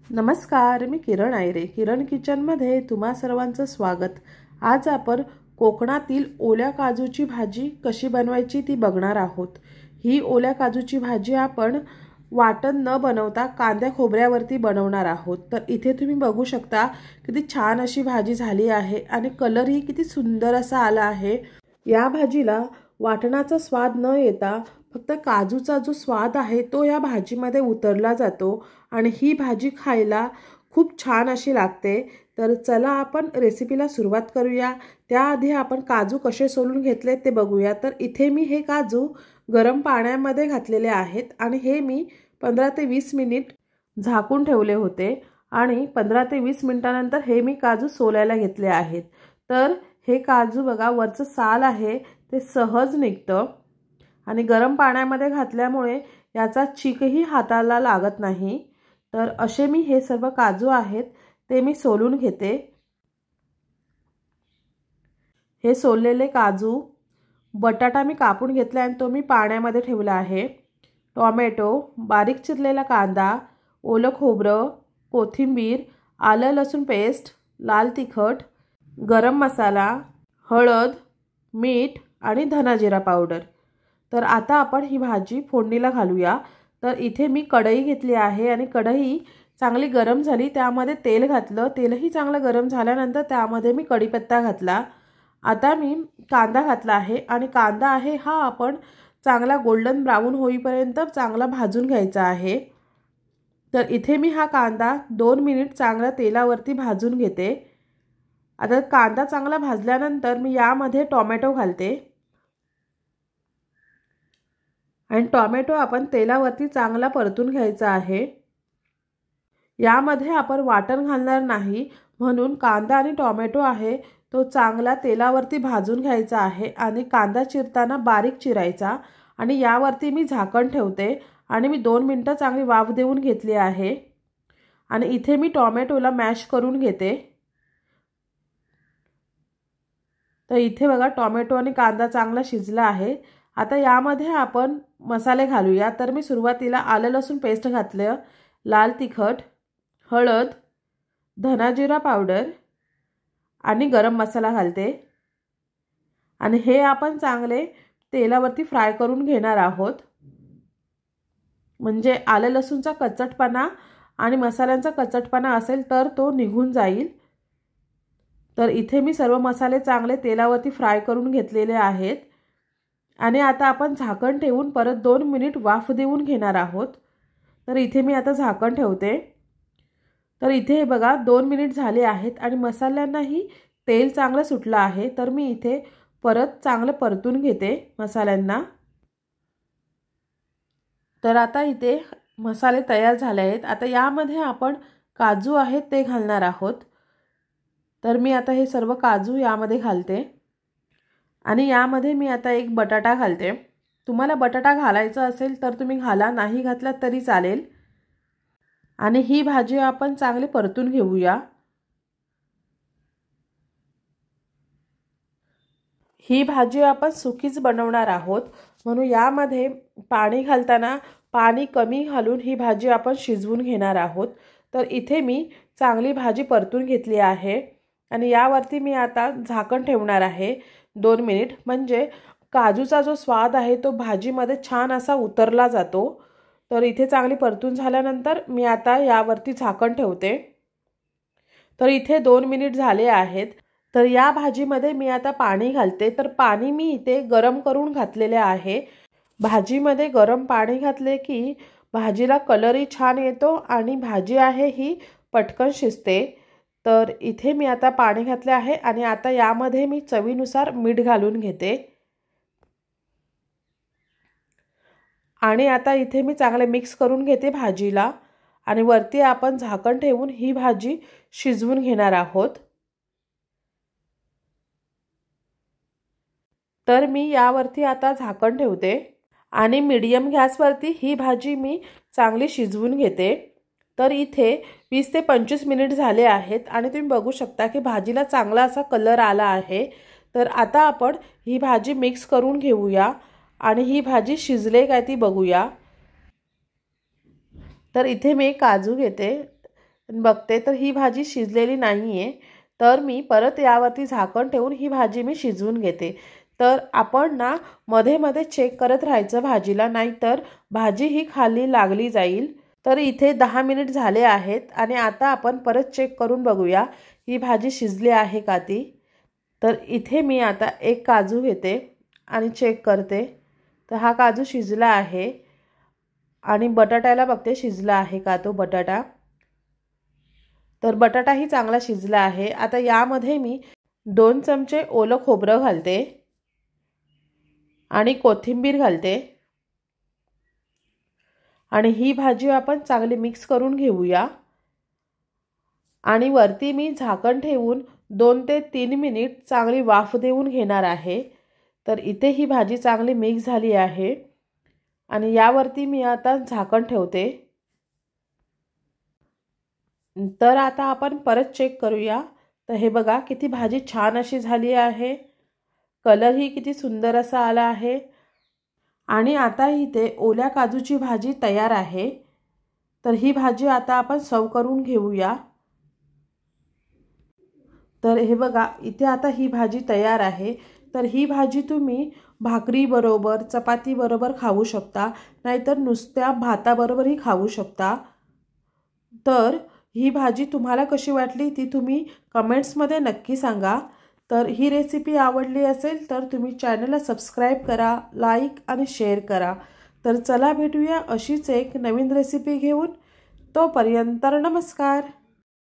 नमस्कार, मी किरण आयरे. किरण किचनमध्ये तुम्हा सर्वांचं स्वागत. आज आपण कोकणातील ओल्या काजूची भाजी कशी बनवायची ती बघणार आहोत. ही ओल्या काजूची भाजी आपण वाटण न बनवता कांद्या खोबऱ्यावरती बनवणार आहोत. तर इथे तुम्ही बघू शकता किती छान अशी भाजी झाली आहे आणि कलरही किती सुंदर असा आला आहे. या भाजीला वाटणाचा स्वाद न येता फक्त काजूचा जो स्वाद आहे तो या भाजीमध्ये उतरला जातो आणि ही भाजी खायला खूप छान अशी लागते. तर चला आपण रेसिपीला सुरुवात करूया. त्याआधी आपण काजू कसे सोलून घेतले ते बघूया. तर इथे मी हे काजू गरम पाण्यामध्ये घातलेले आहेत आणि हे मी 15 ते 20 मिनिट झाकून ठेवले होते आणि 15 ते 20 मिनिटानंतर हे मी काजू सोलायला घेतले आहेत. तर हे काजू बघा, वरचं साल आहे ते सहज निघतं आणि गरम पाण्यामध्ये घातल्यामुळे याचा चीकही हाताला लागत नाही. तर असे मी हे सर्व काजू आहेत ते मी सोलून घेते. हे सोललेले काजू, बटाटा मी कापून घेतला आणि तो मी पाण्यामध्ये ठेवला आहे. टोमॅटो, बारीक चिरलेला कांदा, ओलं खोबरं, कोथिंबीर, आलं लसूण पेस्ट, लाल तिखट, गरम मसाला, हळद, मीठ आणि धना जिरा पावडर. तर आता आपण ही भाजी फोडणीला घालूया. तर इथे मी कढई घेतली आहे आणि कढई चांगली गरम झाली, त्यामध्ये तेल घातलं. तेलही चांगलं गरम झाल्यानंतर त्यामध्ये मी कढीपत्ता घातला. आता मी कांदा घातला आहे आणि कांदा आहे हा आपण चांगला गोल्डन ब्राऊन होईपर्यंत चांगला भाजून घ्यायचा आहे. तर इथे मी हा कांदा 2 मिनिट चांगला तेलावरती भाजून घेते. आता कांदा चांगला भाजल्यानंतर मी यामध्ये टोमॅटो घालते आणि टोमॅटो आपण तेलावरती चांगला परतून घ्यायचा आहे. यामध्ये आपण वाटण घालणार नाही, म्हणून कांदा आणि टोमॅटो आहे तो चांगला तेलावरती भाजून घ्यायचा आहे आणि कांदा चिरताना बारीक चिरायचा. आणि यावरती मी झाकण ठेवते आणि मी 2 मिनिटं चांगली वाफ देऊन घेतली आहे. आणि इथे मी टोमॅटोला मॅश करून घेते. तर इथे बघा, टोमॅटो आणि कांदा चांगला शिजला आहे. आता यामध्ये आपण मसाले घालूया. तर मी सुरुवातीला आलं लसूण पेस्ट घातलं, लाल तिखट, हळद, धना जिरा पावडर आणि गरम मसाला घालते आणि हे आपण चांगले तेलावरती फ्राय करून घेणार आहोत. म्हणजे आलं लसूणचा कचटपणा आणि मसाल्यांचा कचटपणा असेल तर तो निघून जाईल. तर इथे मी सर्व मसाले चांगले तेलावरती फ्राय करून घेतलेले आहेत आणि आता आपण झाकण ठेवून परत 2 मिनिट वाफ देऊन घेणार आहोत. तर इथे मी आता झाकण ठेवते. तर इथे हे बघा 2 मिनिट झाले आहेत आणि मसाल्यांनाही तेल चांगलं सुटलं आहे. तर मी इथे परत चांगलं परतून घेते मसाल्यांना. तर आता इथे मसाले तयार झाले आहेत. आता यामध्ये आपण काजू आहेत ते घालणार आहोत. तर मी आता हे सर्व काजू यामध्ये घालते आणि यामध्ये मी आता एक बटाटा घालते. तुम्हाला बटाटा घालायचा असेल तर तुम्ही घाला, नाही घातला तरी चालेल. आणि ही भाजी आपण चांगली परतून घेऊया. ही भाजी आपण सुकीच बनवणार आहोत, म्हणून यामध्ये पाणी घालताना पाणी कमी घालून ही भाजी आपण शिजवून घेणार आहोत. तर इथे मी चांगली भाजी परतून घेतली आहे आणि यावरती मी आता झाकण ठेवणार आहे 2 मिनिट. म्हणजे काजूचा जो स्वाद आहे तो भाजीमध्ये छान असा उतरला जातो. तर इथे चांगली परतून झाल्यानंतर मी आता यावरती झाकण ठेवते. तर इथे 2 मिनिट झाले आहेत. तर या भाजीमध्ये मी आता पाणी घालते. तर पाणी मी इथे गरम करून घातलेले आहे. भाजीमध्ये गरम पाणी घातले की भाजीला कलरही छान येतो आणि भाजी आहे ही पटकन शिजते. तर इथे मी आता पाणी घातले आहे आणि आता यामध्ये मी चवीनुसार मीठ घालून घेते. आणि आता इथे मी चांगले मिक्स करून घेते भाजीला आणि वरती आपण झाकण ठेवून ही भाजी शिजवून घेणार आहोत. तर मी यावरती आता झाकण ठेवते आणि मीडियम गॅसवरती ही भाजी मी चांगली शिजवून घेते. तर इथे 20 ते 25 मिनिट झाले आहेत आणि तुम्ही बघू शकता की भाजीला चांगला असा कलर आला आहे. तर आता आपण ही भाजी मिक्स करून घेऊया आणि ही भाजी शिजले काय ती बघूया. तर इथे मी काजू घेते. बघते तर ही भाजी शिजलेली नाही आहे, तर मी परत यावरती झाकण ठेवून ही भाजी मी शिजवून घेते। तर आपण ना मध्ये मध्ये चेक करत राहायचं भाजीला, नाहीतर भाजी ही खाली लागली जाईल। तर इथे 10 मिनिट झाले आहेत आणि आता आपण परत चेक करून बघूया ही भाजी शिजली आहे का ती। तर इथे मी आता एक काजू घेते आणि चेक करते, तर हा काजू शिजला आहे आणि बटाट्याला बघते शिजला आहे का तो बटाटा। तर बटाटाही चांगला शिजला आहे। आता यामध्ये मी 2 चमचे ओलं खोबरं घालते आणि कोथिंबीर घालते आणि ही भाजी आपण चांगली मिक्स करून घेऊया आणि वरती मी झाकण ठेवून 2 ते 3 मिनिट चांगली वाफ देऊन घेणार आहे। तर इथे ही भाजी चांगली मिक्स झाली आहे आणि यावरती मी आता झाकण ठेवते। तर आता आपण परत चेक करूया। तर हे बघा किती भाजी छान अशी झाली आहे, कलर ही किती सुंदर असा आला आहे आणि आता इथे ओल्या काजूची भाजी तयार आहे। तर ही भाजी आता आपण सर्व करून घेऊया। तर हे बघा इथे आता ही भाजी तयार आहे। तर ही भाजी तुम्ही भाकरी बरोबर, चपाती बरोबर खाऊ शकता, नाहीतर नुसत्या भाताबरोबरही खाऊ शकता। तर ही भाजी तुम्हाला कशी वाटली ती तुम्ही कमेंट्समध्ये नक्की सांगा। तर ही रेसिपी आवडली असेल तर तुम्ही चॅनलला सबस्क्राईब करा, लाईक आणि शेअर करा। तर चला भेटूया अशीच एक नवीन रेसिपी घेऊन, तोपर्यंत नमस्कार।